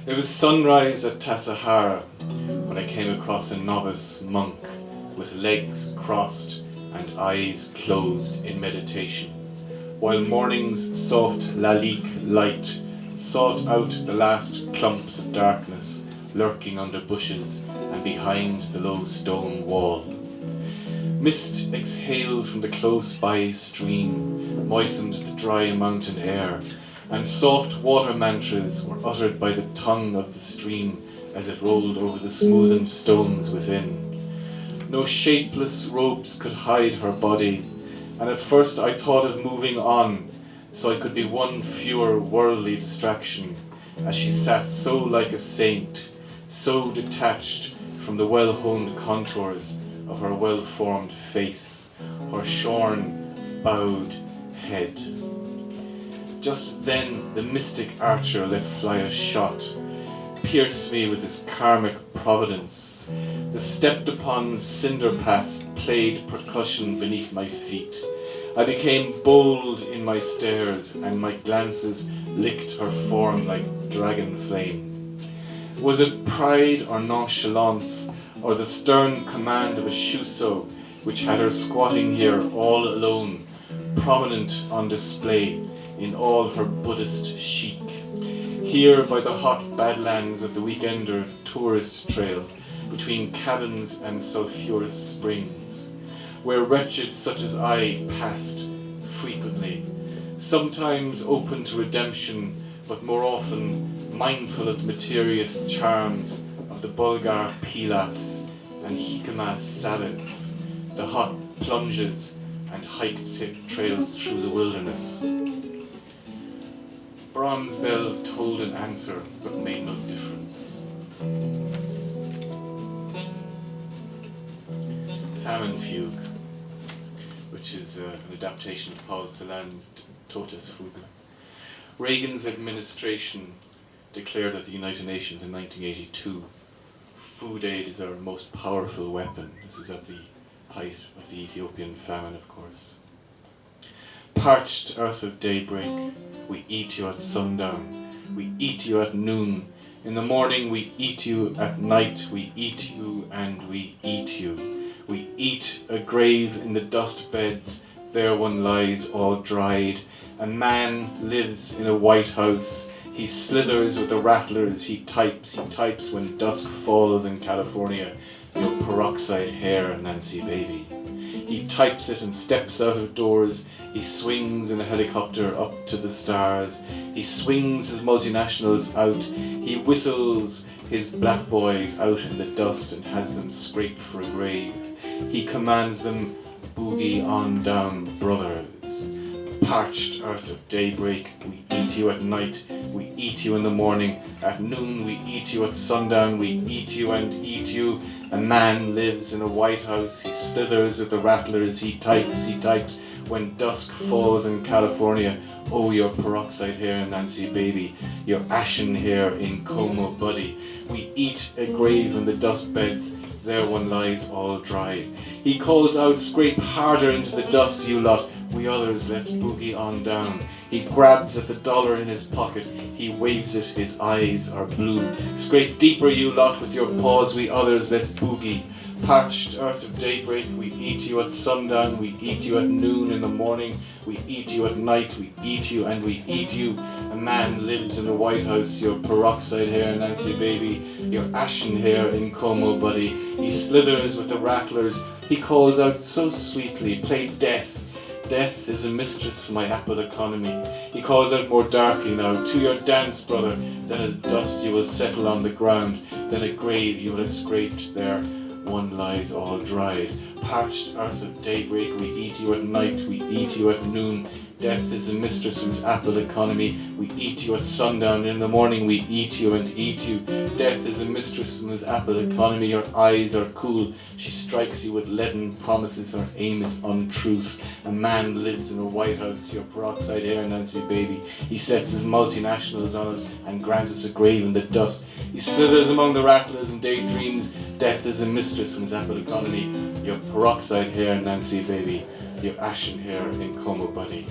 It was sunrise at Tassajara when I came across a novice monk with legs crossed and eyes closed in meditation, while morning's soft lalique light sought out the last clumps of darkness lurking under bushes and behind the low stone wall. Mist exhaled from the close-by stream, moistened the dry mountain air, and soft water mantras were uttered by the tongue of the stream as it rolled over the smoothened stones within. No shapeless ropes could hide her body, and at first I thought of moving on so I could be one fewer worldly distraction, as she sat so like a saint, so detached from the well-honed contours of her well-formed face, her shorn, bowed head. Just then the mystic archer let fly a shot, pierced me with his karmic providence. The stepped-upon cinder path played percussion beneath my feet. I became bold in my stares, and my glances licked her form like dragon flame. Was it pride or nonchalance, or the stern command of a Shuso, which had her squatting here all alone, prominent on display in all her Buddhist chic, here by the hot badlands of the weekender tourist trail, between cabins and sulphurous springs, where wretched such as I passed frequently, sometimes open to redemption, but more often mindful of the mysterious charms of the Bulgar pilafs and jicama salads, the hot plunges and hike trails through the wilderness. Bronze bells told an answer, but made no difference. Famine Fugue, which is an adaptation of Paul Celan's Todesfuge. Reagan's administration declared at the United Nations in 1982, food aid is our most powerful weapon. This is at the height of the Ethiopian famine, of course. Parched earth of daybreak, we eat you at sundown, we eat you at noon. In the morning we eat you, at night we eat you, and we eat you. We eat a grave in the dust beds, there one lies all dried. A man lives in a White House, he slithers with the rattlers, he types when dusk falls in California, your peroxide hair, Nancy baby. He types it and steps out of doors, he swings in a helicopter up to the stars, he swings his multinationals out, he whistles his black boys out in the dust and has them scrape for a grave. He commands them, boogie on down, brothers. Parched earth of daybreak, we eat you at night, we eat you in the morning, at noon we eat you, at sundown we eat you and eat you. A man lives in a White House, he slithers with the rattlers, he types, when dusk falls in California, oh your peroxide hair, Nancy baby, your ashen hair in Como buddy. We eat a grave in the dust beds, there one lies all dry. He calls out, scrape harder into the dust, you lot, we others let's boogie on down. He grabs at the dollar in his pocket, he waves it, his eyes are blue. Scrape deeper, you lot, with your paws, we others let's boogie. Parched earth of daybreak, we eat you at sundown, we eat you at noon in the morning, we eat you at night, we eat you and we eat you. A man lives in the White House, your peroxide hair, Nancy baby, your ashen hair in Como buddy. He slithers with the rattlers, he calls out so sweetly, play death. Death is a mistress of my apple economy. He calls out more darkly now, to your dance, brother, then as dust you will settle on the ground, then a grave you will have scraped there. One lies all dried. Parched earth of daybreak, we eat you at night, we eat you at noon. Death is a mistress whose apple economy. We eat you at sundown, in the morning we eat you and eat you. Death is a mistress whose apple economy. Your eyes are cool, she strikes you with leaden promises, her aim is untruth. A man lives in a White House, your peroxide hair, Nancy baby. He sets his multinationals on us and grants us a grave in the dust. He slithers among the rattlers and daydreams. Death is a mistress in his apple economy. Your peroxide hair, Nancy baby. Your ashen hair in Como buddy.